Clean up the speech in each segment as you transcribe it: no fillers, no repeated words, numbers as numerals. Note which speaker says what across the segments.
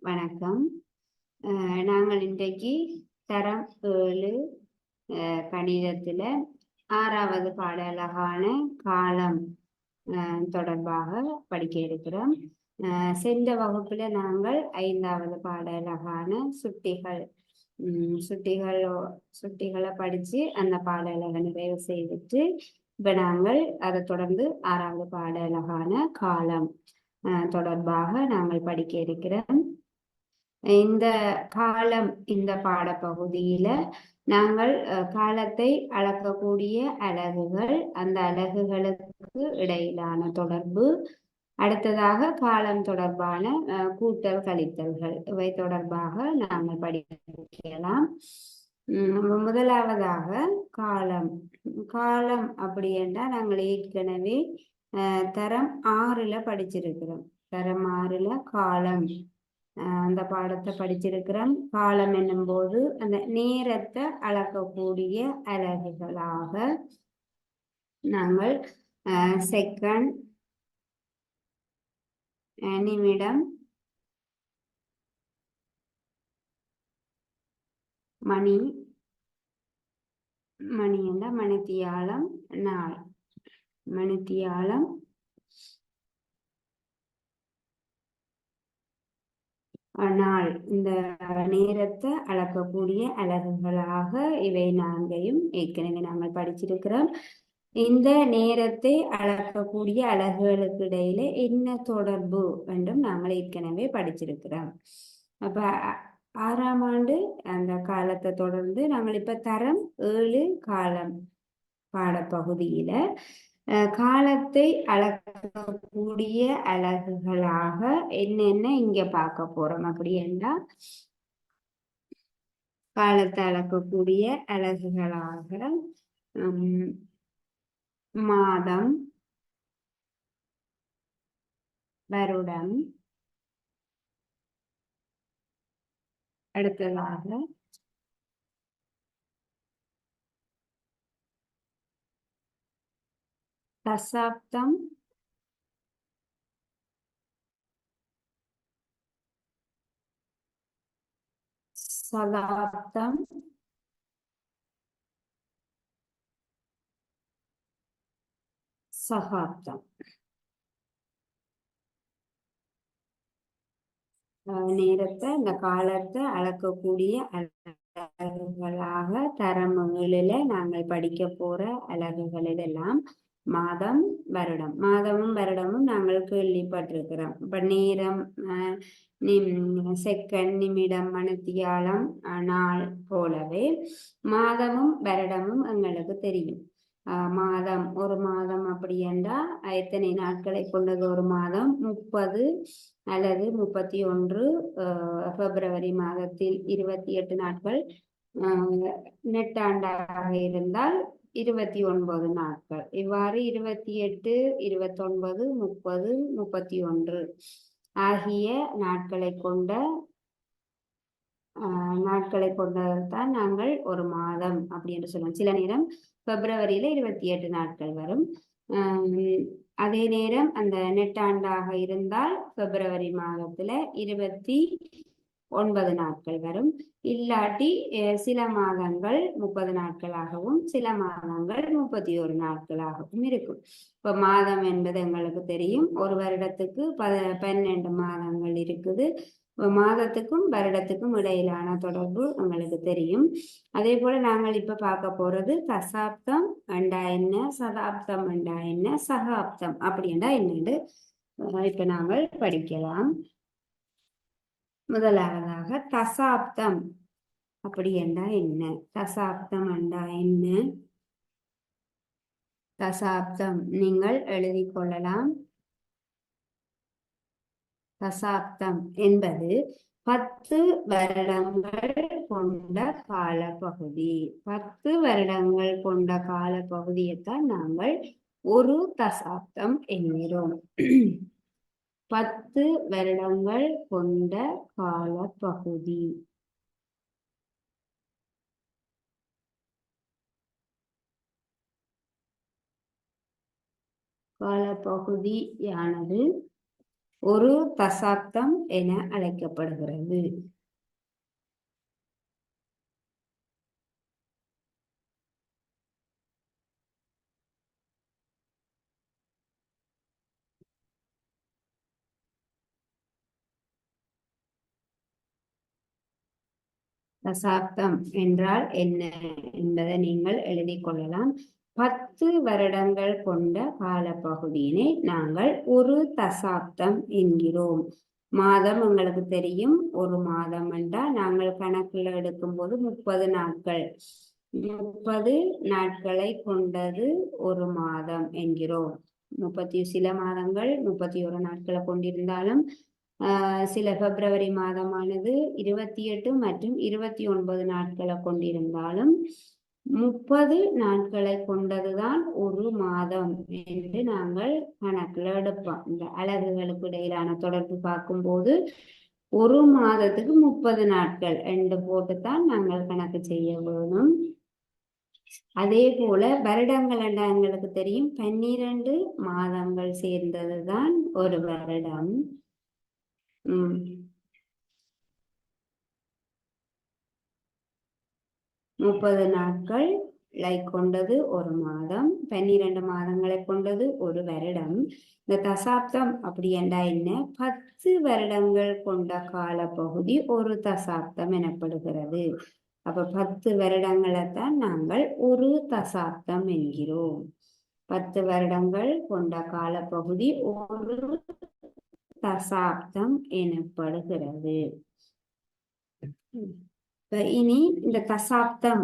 Speaker 1: வணக்கம். நாங்கள் இன்றைக்கு தரம் 7 கணிதத்துல 6வது பாடலகான காலம் தொடர்பாக படிக்க இருக்கிறோம். சென்ற வகுப்புல நாங்கள் 5வது பாடலகான சுட்டிகளை படிச்சு அந்த பாடலகை நிறைவு செய்துட்டு இப்ப நாங்கள் அதை தொடர்ந்து 6வது பாடலகான காலம் தொடர்பாக நாங்கள் படிக்க இருக்கிறோம். இந்த காலம் இந்த பாடப்பகுதியில நாங்கள் காலத்தை அளக்கக்கூடிய அலகுகள், அந்த அலகுகளுக்கு இடையிலான தொடர்பு, அடுத்ததாக காலம் தொடர்பான கூட்டல் கழித்தல்கள், இவை தொடர்பாக நாங்கள் படிக்கலாம். முதலாவதாக காலம். காலம் அப்படி என்றால் நாங்கள் ஏற்கனவே தரம் 6ல படிச்சிருக்கிறோம். தரம் 6ல காலம் அந்த பாடத்தை படிச்சிருக்கிறோம். காலம் என்னும் போது அந்த நேரத்தை அளக்கக்கூடிய அலகுகளாக நாங்கள் செகண்ட், நிமிடம், மணி என்ற மணித்தியாலம், நாள், மணித்தியாலம், நாள், இந்த நேரத்தை அளக்கக்கூடிய அலகுகளாக இவை 4ஐயும் ஏற்கனவே நாங்கள் படிச்சிருக்கிறோம். இந்த நேரத்தை அளக்கக்கூடிய அலகுகளுக்கு இடையில என்ன தொடர்பு என்றும் நாங்கள் ஏற்கனவே படிச்சிருக்கிறோம். அப்ப 6ஆம் ஆண்டு அந்த காலத்தை தொடர்ந்து நாங்கள் இப்ப தரம் 7 காலம் பாடப்பகுதியில காலத்தை அளக்கக்கூடிய அலகுகளாக என்னென்ன இங்க பார்க்க போறோம். அப்படி என்றால் காலத்தை அளக்கக்கூடிய அலகுகளாக மாதம், வருடம், அடுத்ததாக தசாப்தம், சதாப்தம், சகாப்தம். நேரத்தை, இந்த காலத்தை அளக்கக்கூடிய அலகுகளாக தரம் 7ல நாங்கள் படிக்க போற அலகுகள் இதெல்லாம் மாதம், வருடம். மாதமும் வருடமும் நாங்கள் கேள்விப்பட்டிருக்கிறோம். இப்ப நேரம், செகண்ட், நிமிடம், மணித்தியாலம், நாள் போலவே மாதமும் வருடமும் எங்களுக்கு தெரியும். மாதம், ஒரு மாதம் அப்படி என்றால் எத்தனை நாட்களை கொண்டது ஒரு மாதம்? 30 அல்லது 31. பிப்ரவரி மாதத்தில் 28 நாட்கள், நெட்டாண்டாக இருந்தால் 29 நாட்கள். இவ்வாறு 28, 29, 30, 31 ஆகிய நாட்களை கொண்டதான் நாங்கள் ஒரு மாதம் அப்படி என்று சொல்லுவோம். சில நேரம் பிப்ரவரியில 28 நாட்கள் வரும். அதே நேரம் அந்த நெட்டாண்டாக இருந்தால் பிப்ரவரி மாதத்துல 29 நாட்கள் வரும். இல்லாட்டி சில மாதங்கள் 30 நாட்களாகவும் சில மாதங்கள் 31 நாட்களாகவும் இருக்கும். இப்ப மாதம் என்பது எங்களுக்கு தெரியும். ஒரு வருடத்துக்கு 12 மாதங்கள் இருக்குது. மாதத்துக்கும் வருடத்துக்கும் இடையிலான தொடர்பு உங்களுக்கு தெரியும். அதே போல நாங்கள் இப்ப பார்க்க போறது தசாப்தம் என்றா என்ன, சதாப்தம் என்றா என்ன, சகாப்தம் அப்படி என்றா என்னன்னு இப்ப நாங்கள் படிக்கலாம். முதலாவதாக தசாப்தம் அப்படி என்றா என்ன? தசாப்தம் என்றா என்ன? தசாப்தம் நீங்கள் எழுதி கொள்ளலாம். தசாப்தம் என்பது 10 வருடங்கள் கொண்ட காலப்பகுதி. 10 வருடங்கள் கொண்ட காலப்பகுதியைத்தான் நாங்கள் ஒரு தசாப்தம் என்கிறோம். 10 வருடங்கள் கொண்ட காலப்பகுதி. காலப்பகுதியானது ஒரு தசாப்தம் என அழைக்கப்படுகிறது. தசாப்தம் என்றால் என்ன என்பதை நீங்கள் எழுதிக் கொள்ளலாம். 10 வருடங்கள் கொண்ட காலப்பகுதியினை நாங்கள் ஒரு தசாப்தம் என்கிறோம். மாதம் உங்களுக்கு தெரியும், ஒரு மாதம் என்றால் நாங்கள் கணக்கில் எடுக்கும்போது 30 நாட்கள். 30 நாட்களை கொண்டது ஒரு மாதம் என்கிறோம். சில மாதங்கள் 31 நாட்களை கொண்டிருந்தாலும் சில பிப்ரவரி மாதமானது 28 மற்றும் 29 நாட்களை கொண்டிருந்தாலும் 30 நாட்களை கொண்டதுதான் ஒரு மாதம் என்று நாங்கள் கணக்கில் எடுப்போம். இந்த அலகுகளுக்கு இடையிலான தொடர்பு பார்க்கும்போது ஒரு மாதத்துக்கு 30 நாட்கள் என்று போட்டுத்தான் நாங்கள் கணக்கு செய்ய வேணும். அதே போல வருடங்கள் எங்களுக்கு தெரியும், 12 மாதங்கள் சேர்ந்ததுதான் ஒரு வருடம். 30 நாட்கள் கொண்டது ஒரு மாதம், 12 மாதங்களை கொண்டது ஒரு வருடம். இந்த தசாப்தம் அப்படி என்றா என்ன? 10 வருடங்கள் கொண்ட காலப்பகுதி ஒரு தசாப்தம் எனப்படுகிறது. அப்ப 10 வருடங்களைத்தான் நாங்கள் ஒரு தசாப்தம் என்கிறோம். 10 வருடங்கள் கொண்ட காலப்பகுதி ஒரு தசாப்தம் எனப்படுகிறது. இனி இந்த தசாப்தம்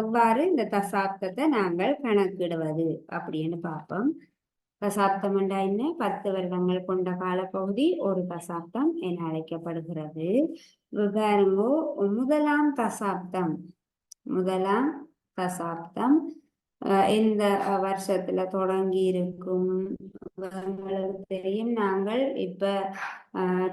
Speaker 1: எவ்வாறு இந்த தசாப்தத்தை நாங்கள் கணக்கிடுவது அப்படின்னு பார்ப்போம். தசாப்தம் என்றா என்ன? 10 வருடங்கள் கொண்ட காலப்பகுதி ஒரு தசாப்தம் என அழைக்கப்படுகிறது. பாருங்கோ, முதலாம் தசாப்தம் எந்த வருஷத்துல தொடங்கி இருக்கும் தெரியும். நாங்கள் இப்ப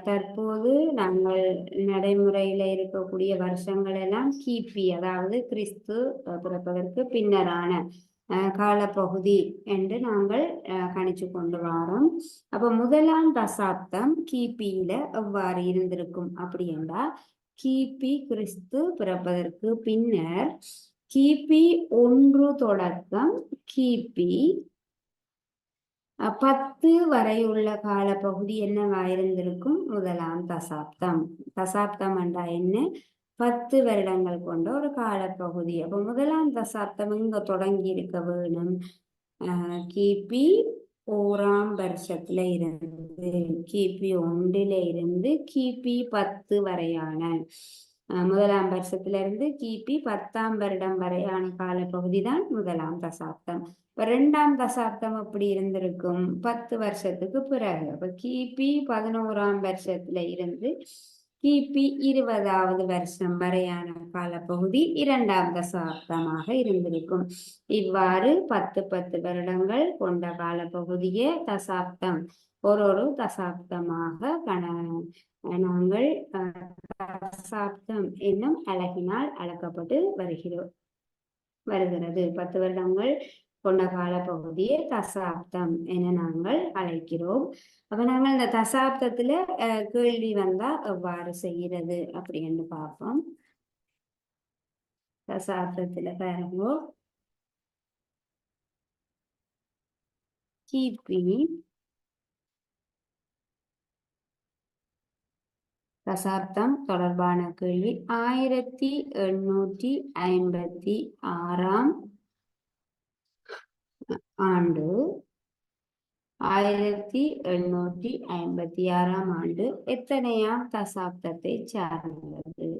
Speaker 1: தற்போது நாங்கள் நடைமுறையில இருக்கக்கூடிய வருஷங்கள் எல்லாம் கிபி, அதாவது கிறிஸ்து பிறப்பதற்கு பின்னரான காலப்பகுதி என்று நாங்கள் கணிச்சு கொண்டு வரோம். அப்ப முதலாம் தசாப்தம் கிபியில எவ்வாறு இருந்திருக்கும் அப்படி என்றால், கிபி கிறிஸ்து பிறப்பதற்கு பின்னர் கிபி 1 தொடக்கம் கிபி 10 வரையுள்ள காலப்பகுதி என்னவாயிருந்திருக்கும்? முதலாம் தசாப்தம். தசாப்தம் என்றா என்ன? 10 வருடங்கள் கொண்ட ஒரு காலப்பகுதி. அப்ப முதலாம் தசாப்தம் இங்க தொடங்கி இருக்க வேணும் கிபி 1ஆம் வருஷத்துல இருந்து, கிபி 1ல இருந்து கிபி 10 வரையான முதலாம் வருஷத்துல இருந்து கிபி 10ஆம் வருடம் வரையான காலப்பகுதி தான் முதலாம் தசாப்தம். இப்ப 2ஆம் தசாப்தம் எப்படி இருந்திருக்கும்? 10 வருஷத்துக்கு பிறகு. அப்ப கிபி 11ஆம் வருஷத்துல இருந்து கிபி 20வது வருஷம் வரையான காலப்பகுதி 2ஆம் தசாப்தமாக இருந்திருக்கும். இவ்வாறு 10 வருடங்கள் கொண்ட காலப்பகுதியே தசாப்தம், ஒரு தசாப்தமாக நாங்கள் தசாப்தம் என்னும் அழகினால் அழைக்கப்பட்டு வருகிறது. 10 வருடங்கள் கொண்ட காலப்பகுதியை தசாப்தம் என நாங்கள் அழைக்கிறோம். அப்ப நாங்கள் இந்த தசாப்தத்துல கேள்வி வந்தா எவ்வாறு செய்கிறது அப்படின்னு பார்ப்போம். தசாப்தத்துல பாருங்க, கிபி தசாப்தம் தொடர்பான கேள்வி 1856ஆம் ஆண்டு 1856ஆம் ஆண்டு எத்தனையாம் தசாப்தத்தை சார்ந்தது?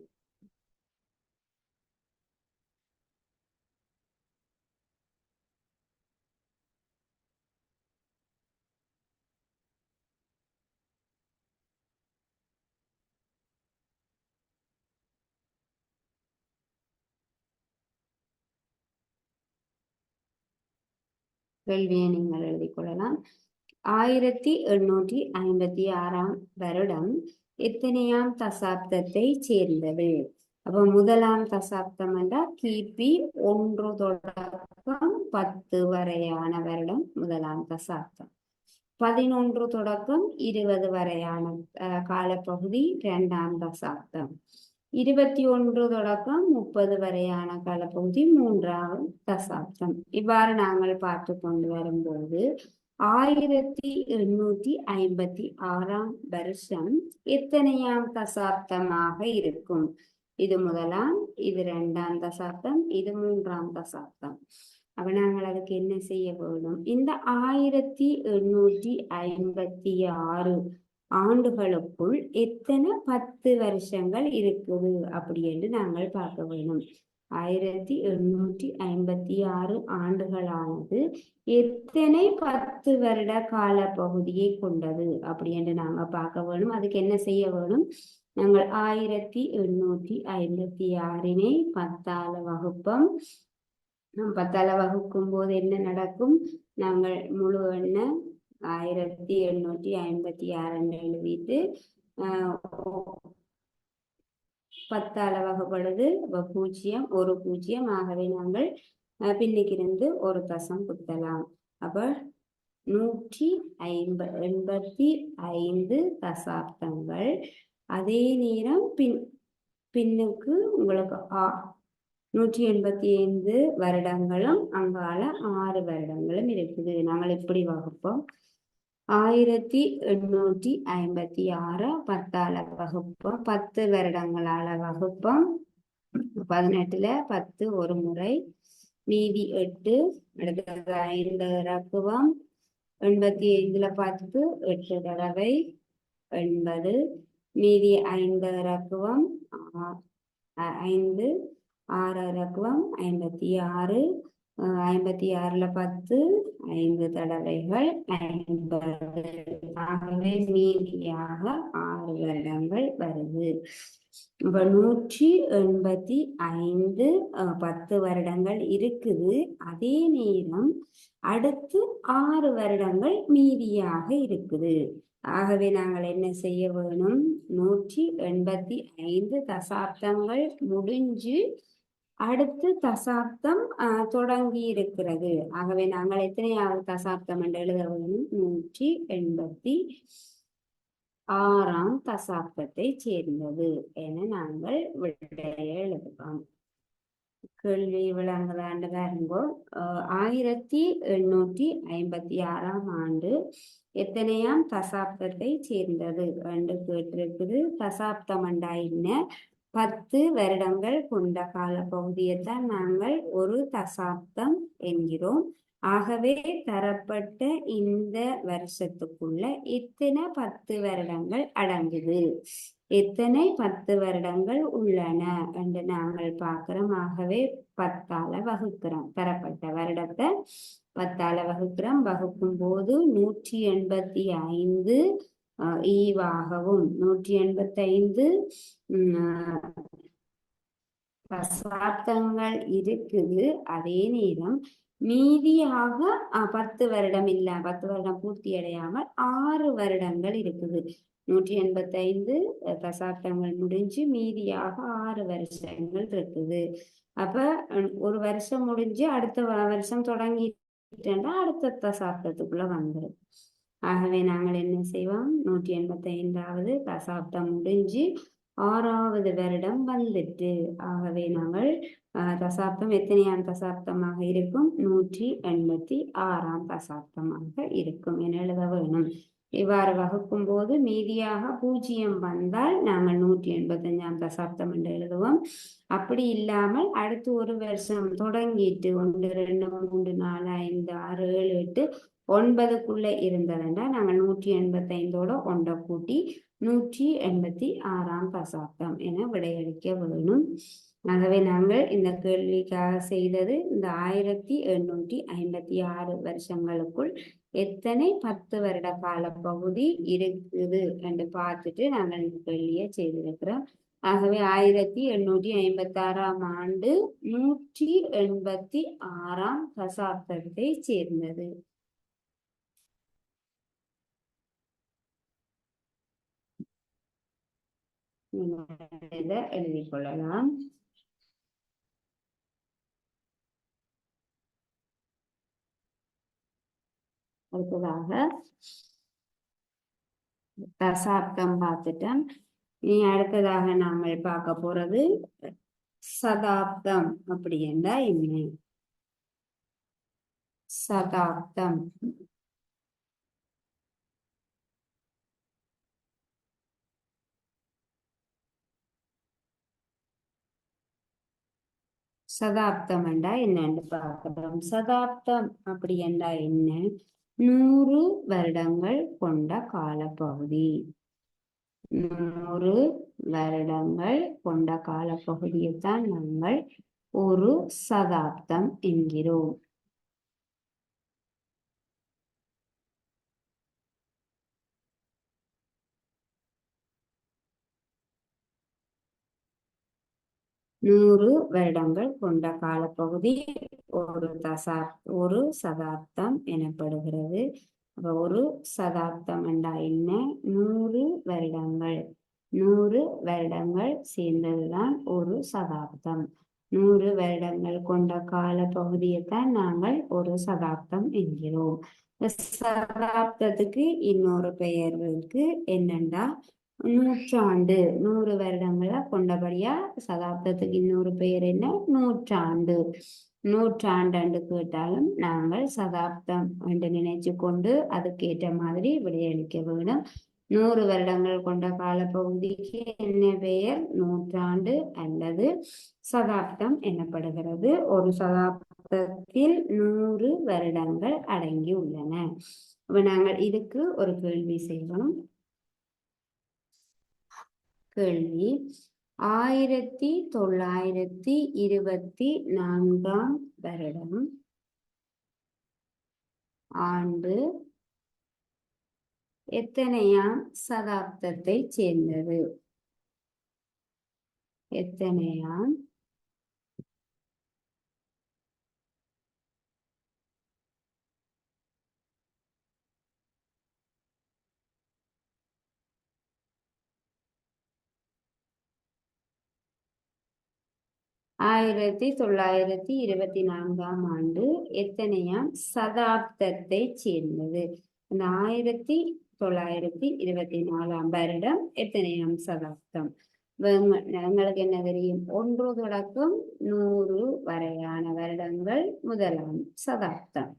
Speaker 1: கேள்வியை நீங்கள் எழுதிக் கொள்ளலாம். 1856ஆம் வருடம் எத்தனையாம் தசாப்தத்தை சேர்ந்தது? அப்ப முதலாம் தசாப்தம் என்றால் கிபி 1 தொடக்கம் 10 வரையான வருடம் முதலாம் தசாப்தம். 11 தொடக்கம் 20 வரையான காலப்பகுதி 2ஆம் தசாப்தம். 21 தொடக்கம் 30 வரையான காலப்பகுதி 3ஆம் தசாப்தம். இவ்வாறு நாங்கள் பார்த்து கொண்டு வரும்போது 1856ஆம் வருஷம் எத்தனையாம் தசாப்தமாக இருக்கும்? இது முதலாம், இது 2ஆம் தசாப்தம், இது 3ஆம் தசாப்தம். அப்ப நாங்கள் அதுக்கு என்ன செய்ய வேண்டும்? இந்த 1856 ஆண்டுகளுக்குள் எத்தனை 10 வருஷங்கள் இருக்குது அப்படி என்று நாங்கள் பார்க்க வேண்டும். 1856 ஆண்டுகளானது எத்தனை 10 வருட கால பகுதியை கொண்டது அப்படி என்று நாங்க பார்க்க வேணும். அதுக்கு என்ன செய்ய வேணும்? நாங்கள் 1856 10ஆல வகுப்போம். 10ஆல வகுக்கும் போது என்ன நடக்கும்? நாங்கள் முழு எண்ண 1856 எழுதிட்டு 10ஆல வகுப்படுது 0 ஒரு 0. ஆகவே நாங்கள் பின்னுக்கு இருந்து ஒரு தசம் குத்தலாம். அப்ப 185 தசாப்தங்கள். அதே நேரம் பின்னுக்கு உங்களுக்கு 185 வருடங்களும் அங்கால 6 வருடங்களும் இருக்குது. நாங்கள் எப்படி வகுப்போம்? 1856 10ஆல வகுப்போம், 10 வருடங்களால வகுப்போம். 18ல 10 ஒரு முறை, மீதி 8, அடுத்தது 5 இறக்குவோம். 85ல 10 8 தடவை 80, மீதி 5 இறக்குவோம். 5 6 இறக்குவோம் 56. 56ல 10 5 தடவைகள் 50. ஆகவே மீதியாக 6 வருடங்கள் வருது. இப்ப 185 10 வருடங்கள் இருக்குது. அதே நேரம் அடுத்து 6 வருடங்கள் மீதியாக இருக்குது. ஆகவே நாங்கள் என்ன செய்ய வேணும்? 185 தசாப்தங்கள் முடிஞ்சு அடுத்து தசாப்தம் தொடங்கி இருக்கிறது. ஆகவே நாங்கள் எத்தனையாவது தசாப்தம் என்று எழுத வேணும்? 186ஆம் தசாப்தத்தை சேர்ந்தது என நாங்கள் விடையை எழுதுவோம். கேள்வி விளங்குதாண்டு பாருங்கோ. 1856ஆம் ஆண்டு எத்தனையாம் தசாப்தத்தை சேர்ந்தது என்று கேட்டிருக்குது. தசாப்தம் என்றா என்ன? 10 வருடங்கள் கொண்ட கால பகுதியைத்தான் நாங்கள் ஒரு தசாப்தம் என்கிறோம். ஆகவே தரப்பட்ட இந்த வருஷத்துக்குள்ள எத்தனை 10 வருடங்கள் அடங்குது, எத்தனை 10 வருடங்கள் உள்ளன என்று நாங்கள் பார்க்கிறோம். ஆகவே 10ஆல வகுக்கிறோம். தரப்பட்ட வருடத்தை 10ஆல வகுக்கிறோம். வகுக்கும் போது 185 ஈவாகவும் 185 தசாப்தங்கள் இருக்குது. அதே நேரம் மீதியாக 10 வருடம் இல்ல, 10 வருடம் பூர்த்தி அடையாமல் 6 வருடங்கள் இருக்குது. 185 தசாப்தங்கள் முடிஞ்சு மீதியாக 6 வருஷங்கள் இருக்குது. அப்ப ஒரு வருஷம் முடிஞ்சு அடுத்த வருஷம் தொடங்கிட்டா அடுத்த தசாப்தத்துக்குள்ள வந்துடும். ஆகவே நாங்கள் என்ன செய்வோம்? 185வது தசாப்தம் முடிஞ்சு 6ஆவது வருடம் வந்துட்டு. ஆகவே நாங்கள் தசாப்தம் எத்தனையாம் தசாப்தமாக இருக்கும்? 186ஆம் தசாப்தமாக இருக்கும் என எழுத வேணும். இவ்வாறு வகுக்கும் போது மீதியாக 0 வந்தால் நாங்கள் 185ஆம் தசாப்தம் என்று எழுதுவோம். அப்படி இல்லாமல் அடுத்து ஒரு வருஷம் தொடங்கிட்டு 1 2 3 4 5 6 7 8 9க்குள்ள இருந்ததுண்டா நாங்கள் 185ஓட 1 கூட்டி 186ஆம் தசாப்தம் என விடையளிக்க வேணும். ஆகவே நாங்கள் இந்த கேள்விக்காக செய்தது இந்த 1856 வருஷங்களுக்குள் எத்தனை 10 வருட கால பகுதி இருக்குது என்று பார்த்துட்டு நாங்கள் இந்த கேள்வியை செய்திருக்கிறோம். ஆகவே 1856ஆம் ஆண்டு 186ஆம் தசாப்தத்தை சேர்ந்தது. இதை எழுதிக் கொள்ளலாம். அடுத்ததாக தசாப்தம் பார்த்துட்டோம். இனி அடுத்ததாக நாங்கள் பார்க்க போறது சதாப்தம். அப்படி என்றா என்ன? சதாப்தம் சதாப்தம் என்றா என்னன்னு பார்க்கிறோம். சதாப்தம் அப்படி என்றா என்ன? 100 வருடங்கள் கொண்ட காலப்பகுதி. 100 வருடங்கள் கொண்ட காலப்பகுதியைத்தான் நாங்கள் ஒரு சதாப்தம் என்கிறோம். 100 வருடங்கள் கொண்ட காலப்பகுதி ஒரு சதாப்தம் எனப்படுகிறது. ஒரு சதாப்தம் என்றா என்ன? 100 வருடங்கள். 100 வருடங்கள் சேர்ந்ததுதான் ஒரு சதாப்தம். 100 வருடங்கள் கொண்ட கால பகுதியைத்தான் நாங்கள் ஒரு சதாப்தம் என்கிறோம். சதாப்தத்துக்கு இன்னொரு பெயர் இருக்கு. என்னண்டா நூற்றாண்டு. 100 வருடங்களை கொண்டபடியா சதாப்தத்துக்கு இன்னொரு பெயர் என்ன? நூற்றாண்டு. நூற்றாண்டு கேட்டாலும் நாங்கள் சதாப்தம் என்று நினைச்சு கொண்டு அதுக்கேற்ற மாதிரி விடையளிக்க வேணும். 100 வருடங்கள் கொண்ட காலப்பகுதிக்கு என்ன பெயர்? நூற்றாண்டு அல்லது சதாப்தம் எனப்படுகிறது. ஒரு சதாப்தத்தில் 100 வருடங்கள் அடங்கி உள்ளன. இப்ப நாங்கள் இதுக்கு ஒரு கேள்வி செய்வோம். கேள்வி: 1924 வருடம் ஆண்டு எத்தனையாம் சதாப்தத்தை சேர்ந்தது? எத்தனையாம் 1924 ஆண்டு எத்தனையாம் சதாப்தத்தை சேர்ந்தது? அந்த 1924 வருடம் எத்தனையாம் சதாப்தம்? எங்களுக்கு என்ன தெரியும்? 1 தொடக்கம் 100 வரையான வருடங்கள் முதலாம் சதாப்தம்.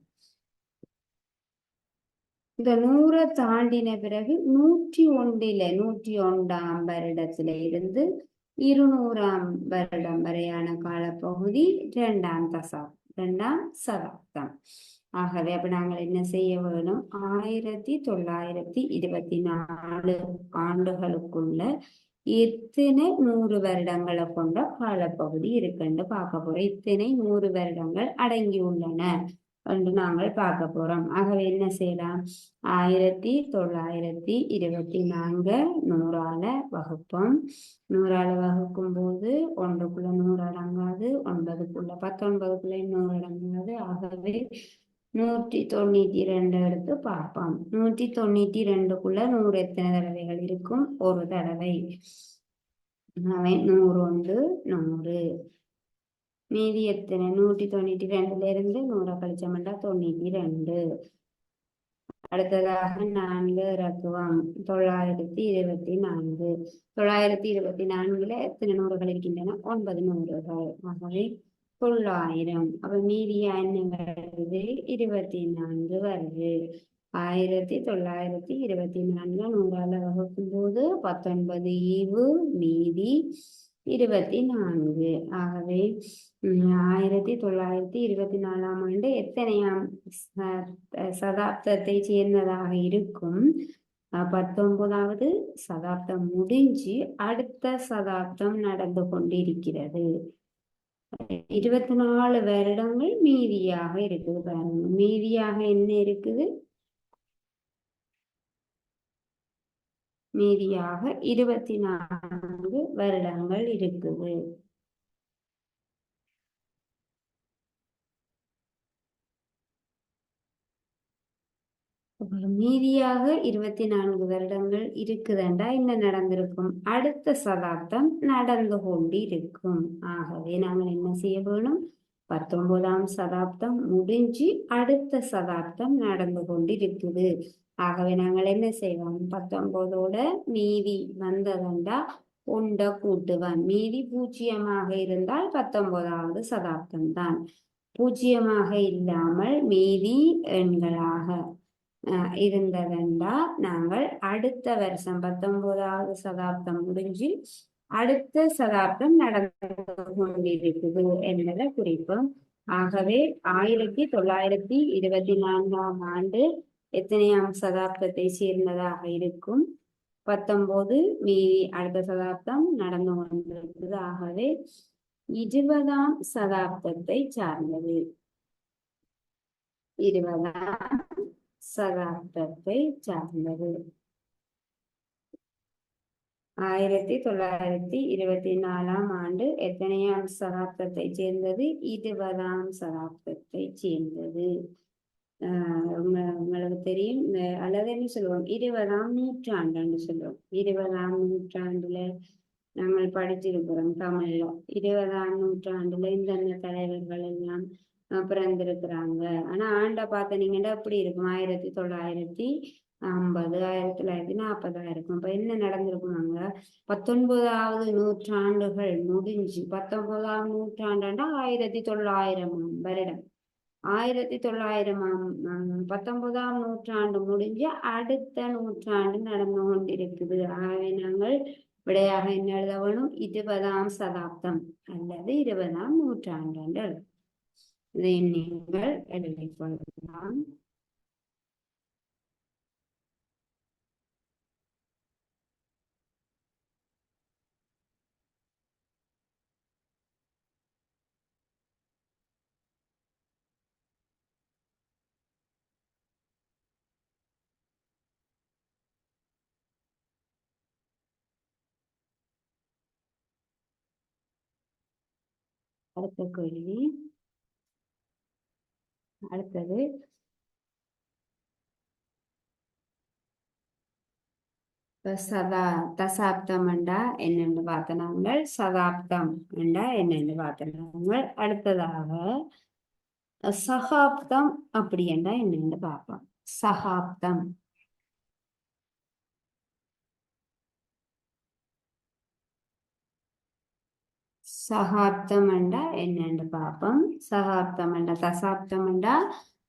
Speaker 1: இந்த 100 தாண்டின பிறகு 101ஆம் வருடத்தில இருந்து 200ஆம் வருடம் வரையான காலப்பகுதி 2ஆம் சதாப்தம். ஆகவே அப்ப நாங்கள் என்ன செய்ய வேணும்? 1924 ஆண்டுகளுக்குள்ள எத்தனை 100 வருடங்களை கொண்ட காலப்பகுதி இருக்குன்னு பார்க்க போறோம். இத்தனை 100 வருடங்கள் அடங்கியுள்ளன என்று நாங்கள் பார்க்க போறோம். ஆகவே என்ன செய்யலாம்? 1924 100ஆல வகுப்போம். 100ஆல வகுக்கும் போது 1க்குள்ள 100 அடங்காது, 9க்குள்ள 19க்குள்ள 100 அடங்காது. ஆகவே 192 எடுத்து பார்ப்போம். 192க்குள்ள 100 எத்தனை தடவைகள் இருக்கும்? ஒரு தடவை. 100 100. மீதி எத்தனை? 192ல இருந்து 100 கழிச்சோம்னா 92. அடுத்ததாக 4 இறக்குவோம். 924. 924ல எத்தனை 100கள் இருக்கின்றன? 9 100கள். ஆகவே 900. அப்ப மீதியா என்ன வருது? 24 வருது. 1924 100ஆல வகுக்கும் போது 19 ஈவு மீதி 24. ஆகவே 1924ஆம் ஆண்டு எத்தனையாம் சதாப்தத்தை சேர்ந்ததாக இருக்கும்? 19வது சதாப்தம் முடிஞ்சு அடுத்த சதாப்தம் நடந்து கொண்டிருக்கிறது. 24 வருடங்கள் மீதியாக இருக்குது. பாருங்க, மீதியாக என்ன இருக்குது? மீதியாக 24 வருடங்கள் இருக்குது. மீதியாக 24 வருடங்கள் இருக்குதுண்டா என்ன நடந்திருக்கும்? அடுத்த சதாப்தம் நடந்து கொண்டு இருக்கும். ஆகவே நாங்கள் என்ன செய்ய வேணும்? 19ஆம் சதாப்தம் முடிஞ்சு அடுத்த சதாப்தம் நடந்து கொண்டு இருக்குது. ஆகவே நாங்கள் என்ன செய்வோம், 19ஓட மீதி வந்ததென்றா ஒண்ட கூட்டுவன். மீதி பூஜ்ஜியமாக இருந்தால் 19வது சதாப்தம் தான். பூஜ்ஜியமாக இல்லாமல் மீதி எண்களாக இருந்ததென்றா நாங்கள் அடுத்த வருஷம் 19வது சதாப்தம் முடிஞ்சு அடுத்த சதாப்தம் நடந்து கொண்டிருக்குது என்பதை குறிப்போம். ஆகவே 1924ஆம் ஆண்டு எத்தனையாம் சதாப்தத்தை சேர்ந்ததாக இருக்கும்? 19. மீதி அடுத்த சதாப்தம் நடந்து கொண்டிருக்குது. ஆகவே 20ஆம் சதாப்தத்தை சார்ந்தது. 20ஆம் சதாப்தத்தை சார்ந்தது. 1924ஆம் ஆண்டு எத்தனையாம் சதாப்தத்தை சேர்ந்தது? 20ஆம் சதாப்தத்தை சேர்ந்தது. உங்களுக்கு தெரியும், அல்லது என்ன சொல்லுவோம், 20ஆம் நூற்றாண்டுன்னு சொல்லுவோம். 20ஆம் நூற்றாண்டுல நாங்கள் படிச்சிருக்கிறோம் தமிழ்ல. 20ஆம் நூற்றாண்டுல இந்தந்த தலைவர்கள் எல்லாம் பிறந்திருக்கிறாங்க. ஆனா ஆண்டை பார்த்தீங்கன்னா எப்படி இருக்கும்? 1950, 1940 இருக்கும். அப்ப என்ன நடந்திருக்குமாங்க? 19வது நூற்றாண்டுகள் முடிஞ்சு 19ஆம் நூற்றாண்டா 1900 வருடம். 1900 19ஆம் நூற்றாண்டு முடிஞ்சு அடுத்த நூற்றாண்டு நடந்து கொண்டிருக்குது. ஆகவே நாங்கள் விடையாக என்ன எழுத வேணும்? 20ஆம் சதாப்தம் அல்லது 20ஆம் நூற்றாண்டு. இதை நீங்கள் எழுதிக் கொள்ளலாம். அடுத்த கேள்வி. அடுத்தது தசாப்தம் என்றா என்னென்னு பார்த்த நாங்கள். சதாப்தம் என்றா என்னென்னு பார்த்த நாங்கள். அடுத்ததாக சகாப்தம் அப்படி என்றா என்னென்னு பார்ப்போம். சகாப்தம் சகாப்தம் என்றா என்னென்று பார்ப்போம். சகாப்தம் என்றா, தசாப்தம் என்றா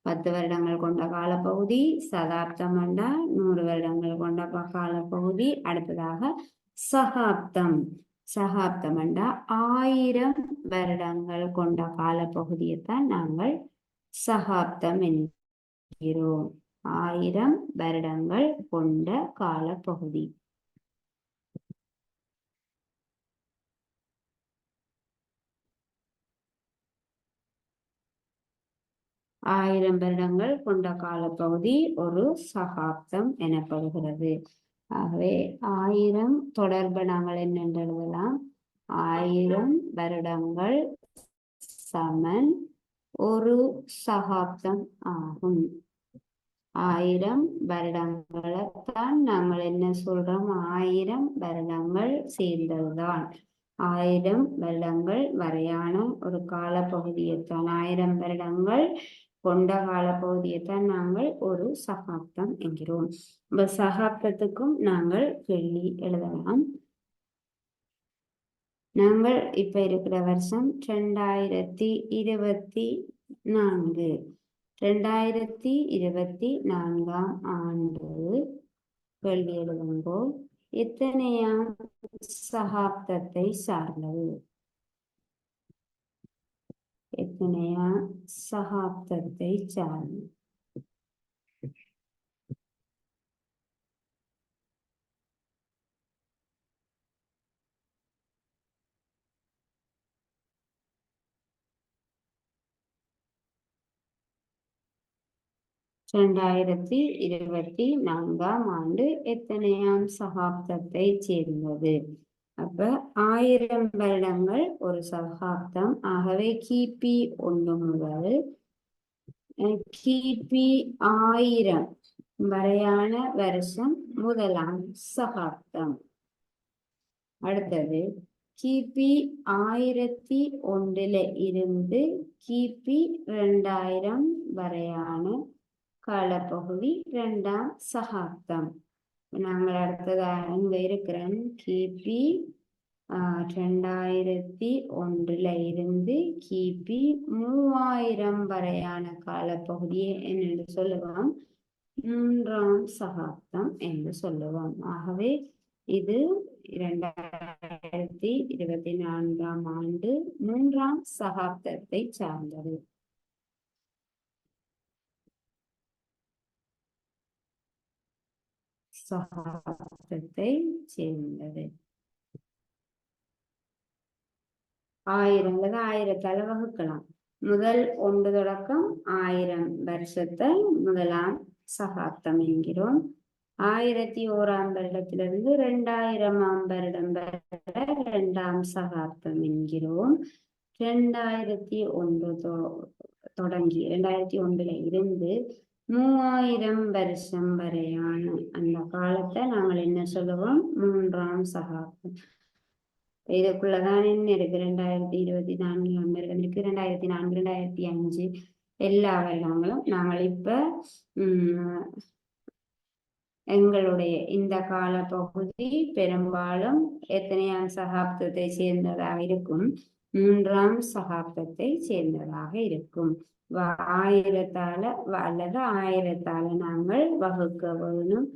Speaker 1: 10 வருடங்கள் கொண்ட காலப்பகுதி. சதாப்தம் என்றா 100 வருடங்கள் கொண்ட காலப்பகுதி. அடுத்ததாக சகாப்தம். சகாப்தம் என்றா 1000 வருடங்கள் கொண்ட காலப்பகுதியைத்தான் நாங்கள் சகாப்தம் என்கிறோம். 1000 வருடங்கள் கொண்ட காலப்பகுதி. 1000 வருடங்கள் கொண்ட காலப்பகுதி ஒரு சகாப்தம் எனப்படுகிறது. ஆகவே 1000 தொடர்பு நாங்கள் என்னென்று எழுதலாம்? 1000 வருடங்கள் சமன் ஒரு சகாப்தம் ஆகும். 1000 வருடங்களைத்தான் நாங்கள் என்ன சொல்றோம்? 1000 வருடங்கள் சேர்ந்ததுதான். 1000 வருடங்கள் வரையான ஒரு காலப்பகுதியைத்தான், 1000 வருடங்கள் கொண்ட காலப்பகுதியைத்தான் நாங்கள் ஒரு சகாப்தம் என்கிறோம். சகாப்தத்துக்கும் நாங்கள் கேள்வி எழுதலாம். நாங்கள் இப்ப இருக்கிற வருஷம் 2024. 2024ஆம் ஆண்டு கேள்வி எழுதும்போது எத்தனையாம் சகாப்தத்தை சார்ந்தது? எத்தனையாம் சகாப்தத்தை சார்ந்தது? இரண்டாயிரத்தி 24ஆம் ஆண்டு எத்தனையாம் சகாப்தத்தை சேர்ந்தது? அப்ப 1000 வருடங்கள் ஒரு சகாப்தம். ஆகவே கிபி 1 முதல் கிபி 1000 வரையான வருஷம் முதலாம் சகாப்தம். அடுத்தது கிபி 1001 இருந்து கிபி 2000 வரையான காலப்பகுதி 2ஆம் சகாப்தம். நாங்கள் அடுத்ததா இங்க இருக்கிறோம். கிபி 2001 இருந்து கிபி 3000 வரையான காலப்பகுதியை என்று சொல்லுவோம் 3ஆம் சகாப்தம் என்று சொல்லுவோம். ஆகவே இது 2024ஆம் ஆண்டு 3ஆம் சகாப்தத்தை சார்ந்தது. சகாப்தத்தை சேர்ந்தது. 1000 1000ஆல வகுக்கலாம். முதல் 1 தொடக்கம் 1000 வருஷத்தை முதலாம் சகாப்தம் என்கிறோம். 1001ஆம் வருடத்திலிருந்து 2000ஆம் வருடம் வரை 2ஆம் சகாப்தம் என்கிறோம். 2001 தொடங்கி 2001 இருந்து 3000 வருஷம் வரையான அந்த காலத்தை நாங்கள் என்ன சொல்லுவோம் 3ஆம் சகாப்தம். இதுக்குள்ளதான் என்ன இருக்கு 2024ஆம் வருடம் இருக்கு, 2004 2005 எல்லா வருடங்களும் நாங்கள் இப்ப எங்களுடைய இந்த கால பகுதி பெரும்பாலும் எத்தனையாம் சகாப்தத்தை சேர்ந்ததாக இருக்கும் 3ஆம் சகாப்தத்தை சேர்ந்ததாக இருக்கும். 1000ஆல அல்லது 1000ஆல நாங்கள் வகுக்க வேணும்.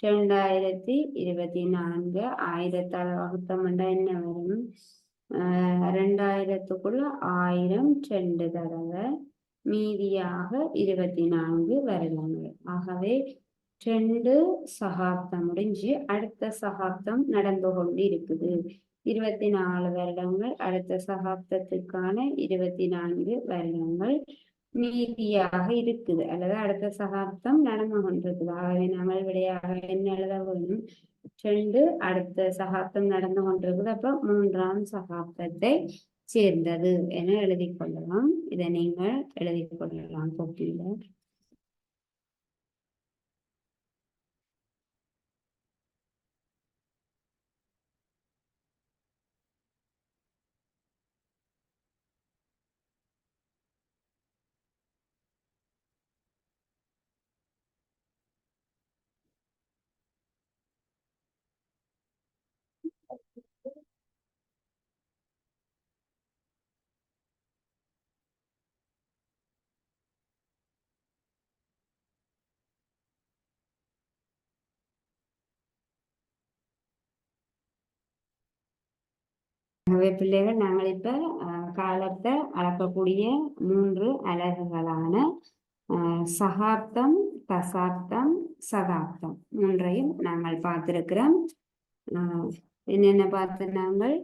Speaker 1: 2024 1000ஆல வகுத்தோம்னா என்ன வரும்? 2000க்குள்ள 1000 2 தடவை மீதியாக 24 வருடங்கள். ஆகவே 2 சகாப்தம் முடிஞ்சு அடுத்த சகாப்தம் நடந்து கொண்டு இருக்குது. 24 வருடங்கள் அடுத்த சகாப்தத்துக்கான 24 வருடங்கள் மீதியாக இருக்குது அல்லது அடுத்த சகாப்தம் நடந்து கொண்டிருக்குது. ஆகவே நாங்கள் விடையாக என்ன எழுத வேணும்? 2 அடுத்த சகாப்தம் நடந்து கொண்டிருக்குது. அப்ப 3ஆம் சகாப்தத்தை சேர்ந்தது என எழுதி கொள்ளலாம். இதை நீங்கள் எழுதி கொள்ளலாம் போட்டியில. பிள்ளைகள் நாங்கள் இப்ப காலத்தை அளக்கக்கூடிய 3 அலகுகளான சகாப்தம், தசாப்தம், சகாப்தம் 3ஐயும் நாங்கள் பார்த்திருக்கிறோம். என்னென்ன பார்த்து நாங்கள்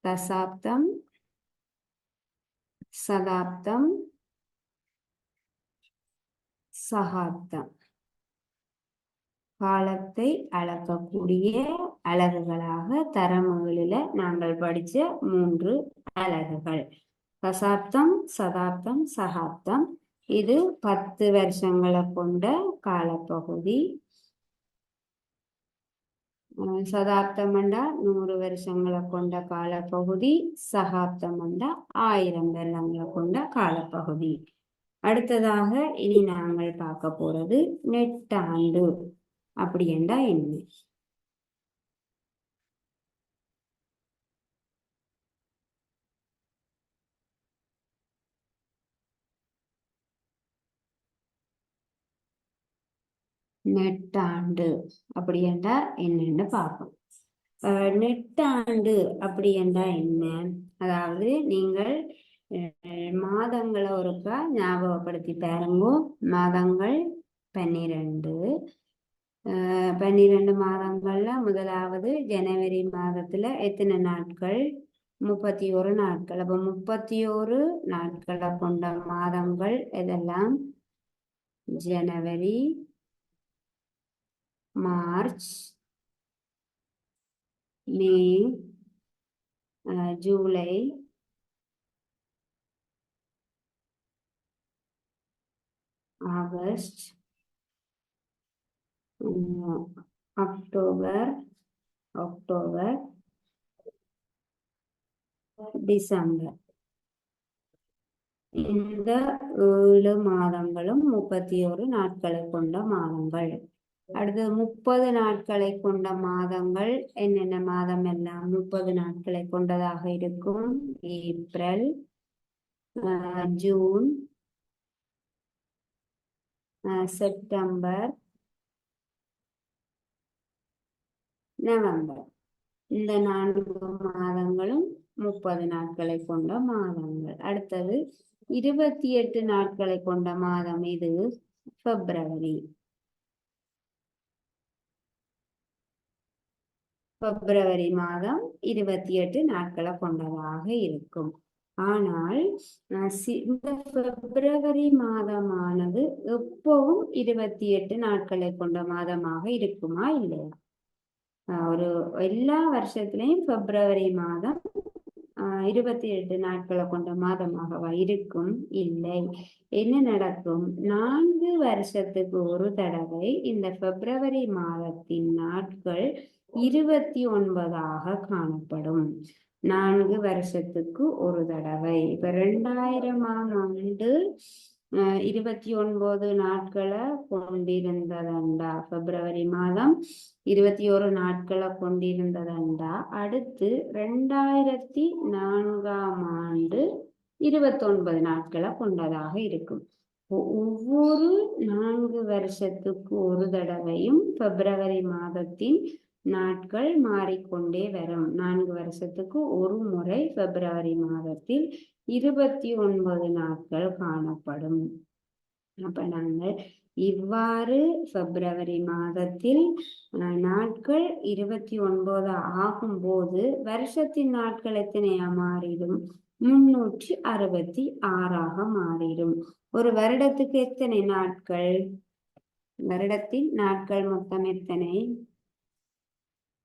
Speaker 1: தசாப்தம், சகாப்தம், சகாப்தம் காலத்தை அளக்கக்கூடிய அலகுகளாக தரமுகளில நாங்கள் படிச்ச 3 அலகுகள். தசாப்தம், சதாப்தம், சகாப்தம் இது 10 வருஷங்களை கொண்ட காலப்பகுதி. சதாப்தம் என்றா 100 வருஷங்களை கொண்ட காலப்பகுதி. சகாப்தம் என்றா 1000 வருடங்களை கொண்ட காலப்பகுதி. அடுத்ததாக இனி நாங்கள் பார்க்க போறது நெட்டாண்டு. அப்படி என்றா என்ன? நெட்டாண்டு அப்படி என்றா என்னன்னு பார்ப்போம். நெட்டாண்டு அப்படி என்றா என்ன? அதாவது நீங்கள் மாதங்களை ஒருக்கா ஞாபகப்படுத்தி பாருங்க. மாதங்கள் 12. 12 மாதங்கள்ல முதலாவது ஜனவரி மாதத்துல எத்தனை நாட்கள்? 31 நாட்கள். அப்ப 31 நாட்களை கொண்ட மாதங்கள் எதெல்லாம்? ஜனவரி, மார்ச், மே, ஜூலை, ஆகஸ்ட், அக்டோபர், டிசம்பர். இந்த 7 மாதங்களும் 31 நாட்களை கொண்ட மாதங்கள். அடுத்து 30 நாட்களை கொண்ட மாதங்கள் என்னென்ன மாதம் எல்லாம் 30 நாட்களை கொண்டதாக இருக்கும்? April, June, September, November. இந்த 4 மாதங்களும் 30 நாட்களை கொண்ட மாதங்கள். அடுத்தது 28 நாட்களை கொண்ட மாதம் இது பிப்ரவரி. பிப்ரவரி மாதம் 28 நாட்களை கொண்டதாக இருக்கும். ஆனால் இந்த பிப்ரவரி மாதமானது எப்பவும் 28 நாட்களை கொண்ட மாதமாக இருக்குமா இல்லையா? ஒரு எல்லா வருஷத்திலையும் பிப்ரவரி மாதம் 28 நாட்களை கொண்ட மாதமாகவா இருக்கும்? இல்லை. என்ன நடக்கும்? 4 வருஷத்துக்கு ஒரு தடவை இந்த பிப்ரவரி மாதத்தின் நாட்கள் 29 காணப்படும். 4 வருஷத்துக்கு ஒரு தடவை. இப்ப 2000ஆம் ஆண்டு 29 நாட்களை கொண்டிருந்ததண்டா, பிப்ரவரி மாதம் 21 நாட்களை கொண்டிருந்ததண்டா, அடுத்து 2004ஆம் ஆண்டு 29 நாட்களை கொண்டதாக இருக்கும். ஒவ்வொரு 4 வருஷத்துக்கு ஒரு தடவையும் பிப்ரவரி மாதத்தின் நாட்கள் மாறிக்கொண்டே வரும். 4 வருஷத்துக்கு ஒரு முறை பிப்ரவரி மாதத்தில் 29 நாட்கள் காணப்படும். அப்ப நாங்கள் இவ்வாறு பிப்ரவரி மாதத்தில் நாட்கள் 29 ஆகும்போது வருஷத்தின் நாட்கள் எத்தனையா மாறிடும்? 366 மாறிடும். ஒரு வருடத்துக்கு எத்தனை நாட்கள்? வருடத்தின் நாட்கள் மொத்தம் எத்தனை?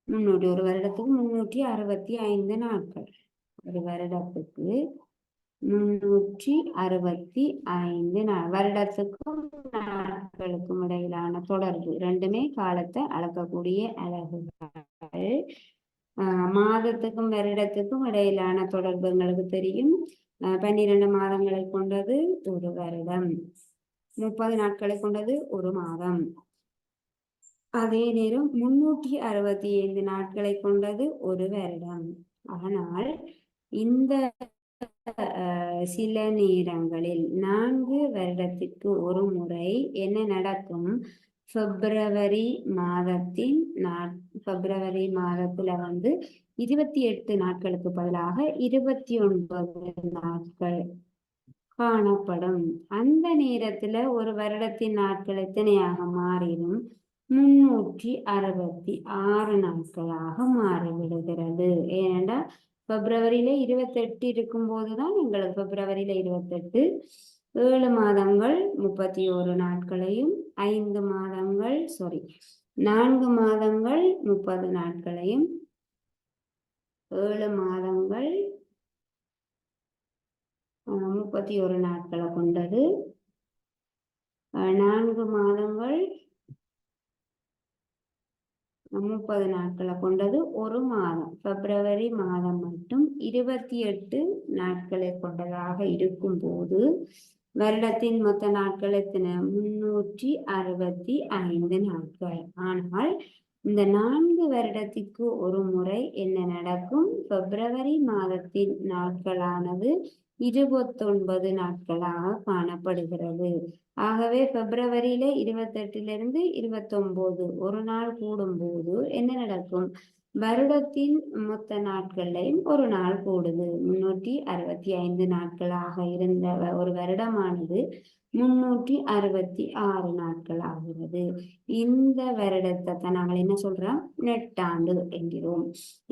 Speaker 1: 300. ஒரு வருடத்துக்கு 365 நாட்கள். ஒரு வருடத்துக்கு 365 நாள். வருடத்துக்கும் நாட்களுக்கும் இடையிலான தொடர்பு ரெண்டுமே காலத்தை அளக்கக்கூடிய அலகுகள். மாதத்துக்கும் வருடத்துக்கும் இடையிலான தொடர்பு எங்களுக்கு தெரியும். 12 மாதங்களை கொண்டது ஒரு வருடம், 30 நாட்களை கொண்டது ஒரு மாதம். அதே நேரம் 365 நாட்களை கொண்டது ஒரு வருடம். ஆனால் இந்த சில நேரங்களில் 4 வருடத்திற்கு ஒரு முறை என்ன நடக்கும்? பிப்ரவரி மாதத்துல 28 நாட்களுக்கு பதிலாக 29 நாட்கள் காணப்படும். அந்த நேரத்துல ஒரு வருடத்தின் நாட்கள் எத்தனையாக மாறிடும்? 366 நாட்களாக மாறிவிடுகிறது. ஏனென்றால் பிப்ரவரியில 28 இருக்கும் போதுதான் எங்களுக்கு பிப்ரவரியில 28 7 மாதங்கள் 31 நாட்களையும் 4 மாதங்கள் 30 நாட்களையும் 7 மாதங்கள் 31 நாட்களை கொண்டது. 4 மாதங்கள் 30 நாட்களை கொண்டது ஒரு மாதம். பிப்ரவரி மாதம் மட்டும் 28 நாட்களை கொண்டதாக இருக்கும் போது வருடத்தின் மொத்த நாட்கள் எத்தனை? 365 நாட்கள். ஆனால் இந்த 4 வருடத்திற்கு ஒரு முறை என்ன நடக்கும்? பிப்ரவரி மாதத்தின் நாட்களானது 29 நாட்களாக காணப்படுகிறது. ஆகவே பிப்ரவரியில 28லிருந்து 29 ஒரு நாள் கூடும்போது என்ன நடக்கும்? வருடத்தின் மொத்த நாட்களையும் ஒரு நாள் கூடுது. 365 நாட்களாக இருந்த ஒரு வருடமானது 366 நாட்கள் ஆகிறது. இந்த வருடத்தை நாங்கள் என்ன சொல்றோம்? நெட்டாண்டு என்கிறோம்.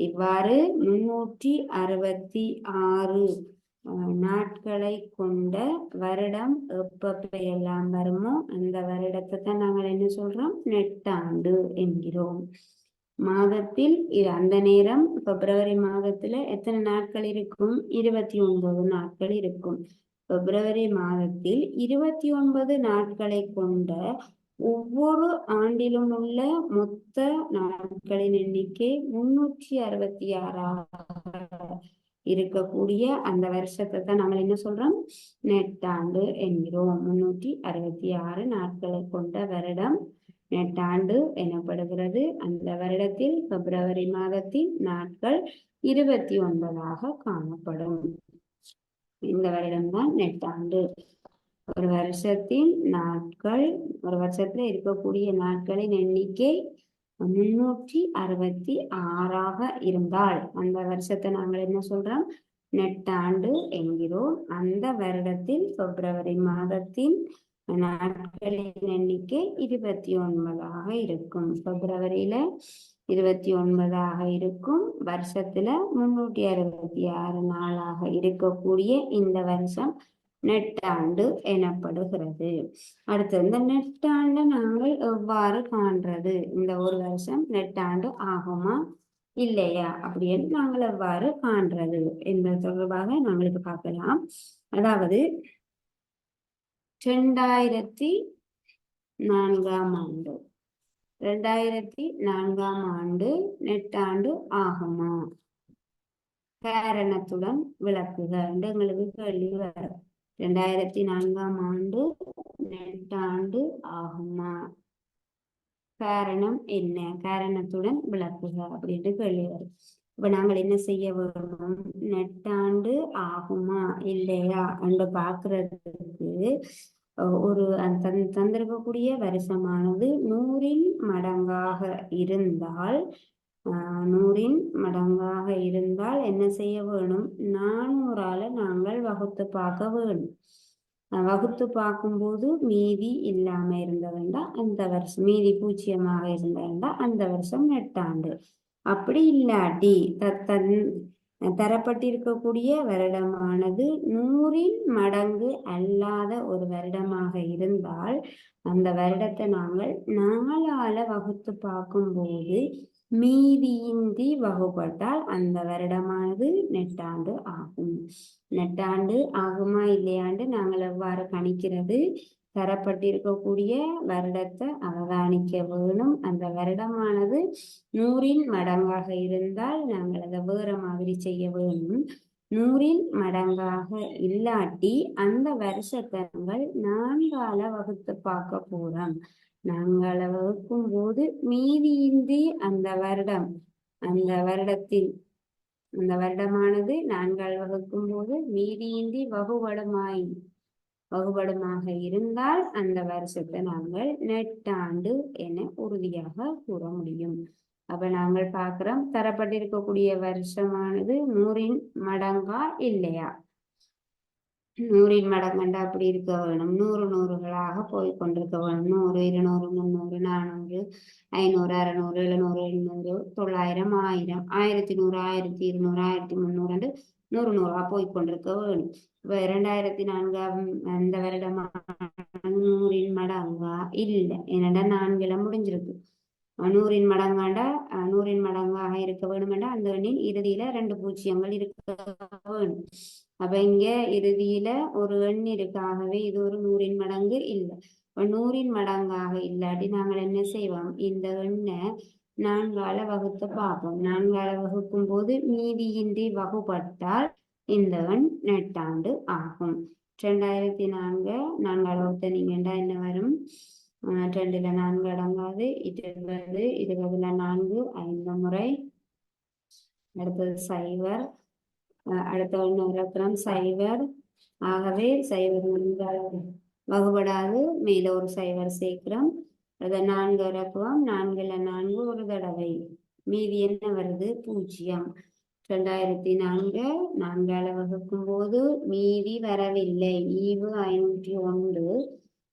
Speaker 1: இவ்வாறு 366 நாட்களை கொண்ட வருடம் எப்பெல்லாம் வருமோ அந்த வருடத்தை தான் நாங்கள் என்ன சொல்றோம்? நெட்டாண்டு என்கிறோம். மாதத்தில் அந்த நேரம் பிப்ரவரி மாதத்துல எத்தனை நாட்கள் இருக்கும்? 29 நாட்கள் இருக்கும். பிப்ரவரி மாதத்தில் 29 நாட்களை கொண்ட ஒவ்வொரு ஆண்டிலும் உள்ள மொத்த நாட்களின் எண்ணிக்கை 366 இருக்கக்கூடிய அந்த வருஷத்தை தான் நாங்கள் என்ன சொல்றோம், நெட்டாண்டு என்கிறோம். 366 நாட்களை கொண்ட வருடம் நெட்டாண்டு எனப்படுகிறது. அந்த வருடத்தில் பிப்ரவரி மாதத்தின் நாட்கள் 29 காணப்படும். இந்த வருடம்தான் நெட்டாண்டு. ஒரு வருஷத்தின் நாட்கள், ஒரு வருஷத்துல இருக்கக்கூடிய நாட்களின் எண்ணிக்கை 366 இருந்தால் அந்த வருஷத்தை நாங்கள் என்ன சொல்றோம், நெட்டாண்டு என்கிறோம். அந்த வருடத்தில் பிப்ரவரி மாதத்தின் நாட்களின் எண்ணிக்கை 29 இருக்கும். பிப்ரவரியில 29 இருக்கும். வருஷத்துல 366 நாளாக இருக்கக்கூடிய இந்த வருஷம் நெட்டாண்டு எனப்படுகிறது. அடுத்து இந்த நெட்டாண்டு நாங்கள் எவ்வாறு காண்றது, இந்த ஒரு வருஷம் நெட்டாண்டு ஆகுமா இல்லையா அப்படின்னு நாங்கள் எவ்வாறு காண்றது என்பது தொடர்பாக நாங்களுக்கு பார்க்கலாம். அதாவது 2004 ஆண்டு நெட்டாண்டு ஆகுமா, காரணத்துடன் விளக்குக என்று எங்களுக்கு கேள்வி வரும். 2004 ஆண்டு நெட்டாண்டு ஆகுமா, காரணம் என்ன, காரணத்துடன் விளக்குக அப்படின்ட்டு கேள்வி வரும். இப்ப நாங்கள் என்ன செய்ய வேணும், நெட்டாண்டு ஆகுமா இல்லையா என்று பார்க்கறதுக்கு ஒரு தந்திருக்கக்கூடிய வருஷமானது 100 மடங்காக இருந்தால் 100 மடங்காக இருந்தால் என்ன செய்ய வேணும், 400ஆல நாங்கள் வகுத்து பார்க்க வேணும். வகுத்து பார்க்கும்போது மீதி இல்லாம இருந்ததுண்டா அந்த வருஷம், மீதி பூஜ்ஜியமாக இருந்ததுண்டா அந்த வருஷம் நெட்டாண்டு. அப்படி இல்லாட்டி தரப்பட்டிருக்கக்கூடிய வருடமானது 100 மடங்கு அல்லாத ஒரு வருடமாக இருந்தால் அந்த வருடத்தை நாங்கள் 4ஆல வகுத்து பார்க்கும்போது மீதியின்றி வகுப்பட்டால் அந்த வருடமானது நெட்டாண்டு ஆகும். நெட்டாண்டு ஆகுமா இல்லையாண்டு நாங்கள் எவ்வாறு கணிக்கிறது, தரப்பட்டிருக்கக்கூடிய வருடத்தை அவதானிக்க வேணும். அந்த வருடமானது 100 மடங்காக இருந்தால் நாங்கள் அதை வேற மாதிரி செய்ய வேணும். 100 மடங்காக இல்லாட்டி அந்த வருஷத்தை நாங்கள் 4ஆல வகுத்து பார்க்க போறோம். 4ஆல வகுக்கும் போது மீதியின்றி அந்த வருடமானது 4ஆல் வகுக்கும் போது மீதியின்றி வகுபடுமாக இருந்தால் அந்த வருஷத்தை நாங்கள் நெட்டாண்டு என உறுதியாக கூற முடியும். அப்ப நாங்கள் பார்க்கிறோம், தரப்பட்டிருக்கக்கூடிய வருஷமானது 100 மடங்கா இல்லையா, 100 மடங்கண்டா அப்படி இருக்க வேணும், 100 நூறுகளாக போய் கொண்டிருக்க வேணும். 100, 200, 300, 400, 500, 600, 700, 800, 900, 1000, 1100, 1200, 1300 100 100ஆ போய் கொண்டிருக்க வேணும். 2004 அந்த வருடமா 100 மடங்கா இல்லை, ஏனண்டா 4 முடிஞ்சிருக்கு. 100 மடங்காண்டா 100 மடங்காக இருக்க வேணுமெண்டா அந்த எண்ணின் இறுதியில 2 பூஜ்ஜியங்கள் இருக்க வேணும். அப்ப இங்க இறுதியில ஒரு எண் இருக்காகவே இது ஒரு 100 மடங்கு இல்லை. 100 மடங்காக இல்லாட்டி நாங்கள் என்ன செய்வோம், இந்த எண்ணை 4ஆல வகுத்து பார்ப்போம். 4ஆல வகுக்கும் போது மீதியின்றி வகுப்பட்டால் இந்த எண் நெட்டாண்டு ஆகும். 2004 4ஆல வகுத்த நீங்கண்டா என்ன வரும், 2ல 4 அடங்காது, 20, 20ல 4 5 முறை, அடுத்தது 0, அடுத்த ஒன்று இலக்கணம் 0. ஆகவே 0 வகுபடாது, மேல ஒரு 0 சேர்க்கிறோம். அதை 4 இறக்குவோம். 4ல 4 ஒரு தடவை, மீதி என்ன வருது 0. 2004 4ஆல வகுக்கும் போது மீதி வரவில்லை, ஈவு 501,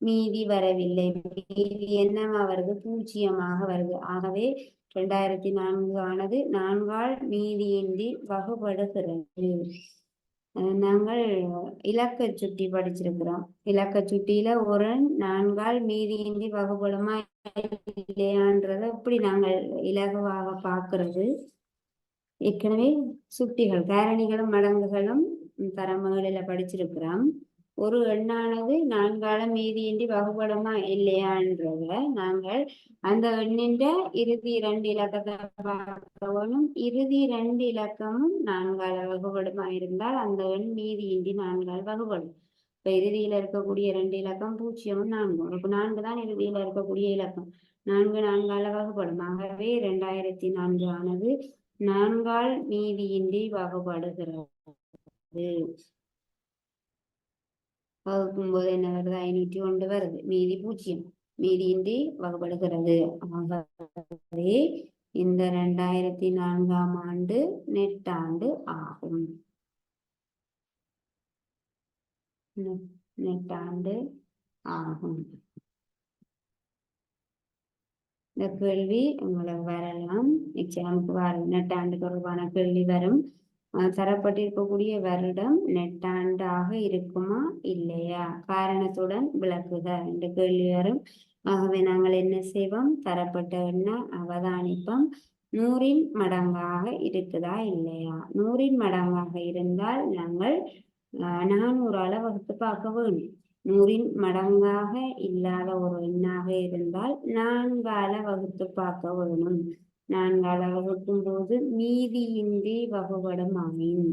Speaker 1: மீதி வரவில்லை, மீதி என்னவா வருது 0ஆக வருது. ஆகவே 2004 ஆனது 4ஆல் மீதியின்றி வகுபடுகிறது. நாங்கள் இலக்க சுட்டி படிச்சிருக்கிறோம். இலக்க சுட்டியில ஒரு 4ஆல் மீதியின்றி வகுபடுமா இல்லையான்றத இப்படி நாங்கள் இலகுவாக பார்க்கிறது. ஏற்கனவே சுட்டிகள் காரணிகளும் மடங்குகளும் தரமகளில படிச்சிருக்கிறோம். ஒரு எண்ணானது நான்கால மீதியின்றி வகுபடுமா இல்லையான்றத நாங்கள் அந்த எண்ணின் இறுதி 2 இலக்கத்தை பார்க்கணும். இறுதி 2 இலக்கமும் நான்கால வகுபடுமா இருந்தால் அந்த எண் மீதியின்றி நான்கால் வகுபடும். இப்ப இறுதியில இருக்கக்கூடிய 2 இலக்கம் 0ம் 4. இப்ப 4 தான் இறுதியில இருக்கக்கூடிய இலக்கம். 4 நான்கால வகுபடும். ஆகவே 2004 ஆனது நான்கால் மீதியின்றி வகுபடுகிறது. வகுக்கும் போது என்ன வருது? 501 வருது. மீதி 0, மீதியின்றி வகுபடுகிறது. ஆகவே இந்த 2004ஆம் ஆண்டு நெட்டாண்டு ஆகும். நெட்டாண்டு ஆகும். இந்த கேள்வி உங்களுக்கு வரலாம். எக்ஸாமுக்கு வரும். நெட்டாண்டு தொடர்பான கேள்வி வரும். தரப்பட்டிருக்கக்கூடிய வருடம் நெட்டாண்டாக இருக்குமா இல்லையா, காரணத்துடன் விளக்குக என்று கேள்வி வரும். ஆகவே நாங்கள் என்ன செய்வோம்? தரப்பட்ட எண்ண அவதானிப்போம். 100இன் மடங்காக இருக்குதா இல்லையா? 100இன் மடங்காக இருந்தால் நாங்கள் 400ஆல வகுத்து பார்க்க வேண்டும். 100இன் மடங்காக இல்லாத ஒரு எண்ணாக இருந்தால் 4ஆல வகுத்து பார்க்க வேணும். 4ஆல வகுக்கும் போது மீதியின்றி வகுபடும் ஆயின்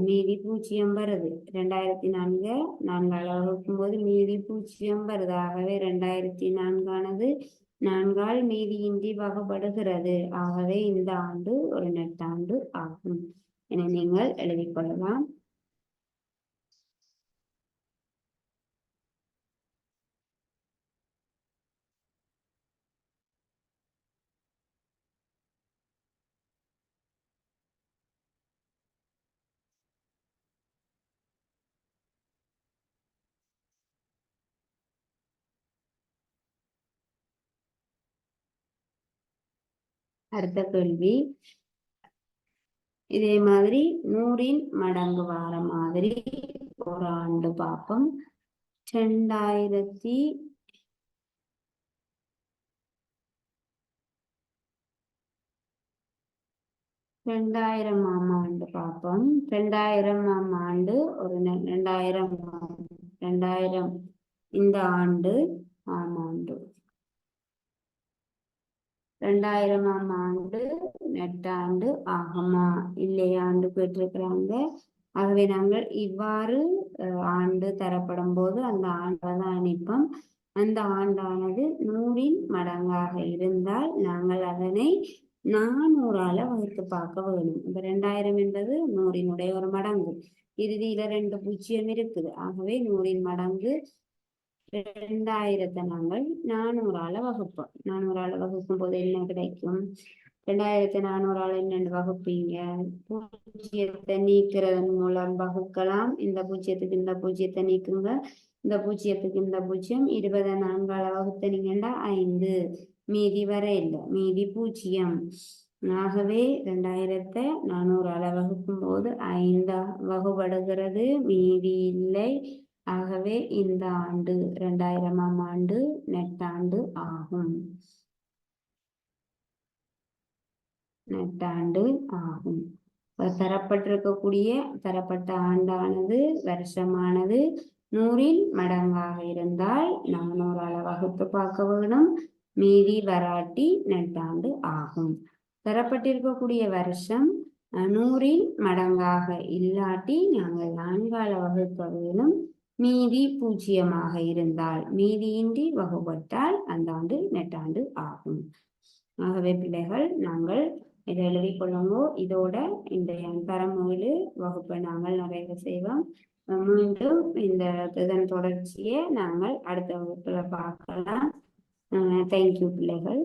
Speaker 1: மீதி 0 வருது. 2004 4ஆல வகுக்கும் போது மீதி 0 வருது. ஆகவே 2004 ஆனது 4ஆல் மீதியின்றி வகுபடுகிறது. ஆகவே இந்த ஆண்டு ஒரு நெட்டாண்டு ஆகும் என நீங்கள் எழுதிக் கொள்ளலாம். அடுத்த கேள்வி இதே மாதிரி 100இன் மடங்கு வார மாதிரி ஒரு ஆண்டு பார்ப்போம். 2000ஆம் ஆண்டு பார்ப்போம். 2000ஆம் ஆண்டு ஒரு 2000 இந்த ஆண்டு ஆமாண்டு 2000ஆம் ஆண்டு நெட்டாண்டு ஆகுமா இல்லையாண்டு கேட்டிருக்கிறாங்க. ஆகவே நாங்கள் இவ்வாறு ஆண்டு தரப்படும் போது அந்த அவதானிப்போம். அந்த ஆண்டானது 100இன் மடங்காக இருந்தால் நாங்கள் அதனை 400ஆல வகுத்து பார்க்க வேணும். இப்ப 2000 என்பது 100இனுடைய ஒரு மடங்கு. இறுதியில 2 0 இருக்குது. ஆகவே 100இன் மடங்கு 2000 நாங்கள் 400ஆல வகுப்போம். 400ஆல வகுக்கும் போது என்ன கிடைக்கும்? 2400ஆல என்னென்று வகுப்பீங்க? 0 நீக்கிறதன் மூலம் வகுக்கலாம். இந்த 0க்கு இந்த 0 நீக்குங்க. இந்த 0க்கு இந்த 0. 20 4ஆல வகுத்தனீங்கன்னா 5. மீதி வர இல்லை. மீதி 0. ஆகவே 2400ஆல வகுக்கும் போது 5 வகுபடுகிறது. மீதி இல்லை. ஆகவே இந்த ஆண்டு 2000ஆம் ஆண்டு நெட்டாண்டு ஆகும். நெட்டாண்டு ஆகும். தரப்பட்ட ஆண்டானது வருஷமானது 100இன் மடங்காக இருந்தால் 400ஆல வகுத்து பார்க்க வேணும். மீதி வராட்டி நெட்டாண்டு ஆகும். தரப்பட்டிருக்கக்கூடிய வருஷம் 100இன் மடங்காக இல்லாட்டி நாங்கள் 4ஆல வகுக்க வேணும். மீதி 0ஆக இருந்தால், மீதியின்றி வகுபட்டால் அந்த ஆண்டு நெட்டாண்டு ஆகும். ஆகவே பிள்ளைகள் நாங்கள் இதை எழுதி கொள்ளுங்கோ. இதோட இந்த தரமொழி வகுப்பை நாங்கள் நிறைவு செய்வோம். மீண்டும் இதன் தொடர்ச்சியை நாங்கள் அடுத்த வகுப்புல பார்க்கலாம். தேங்க்யூ பிள்ளைகள்.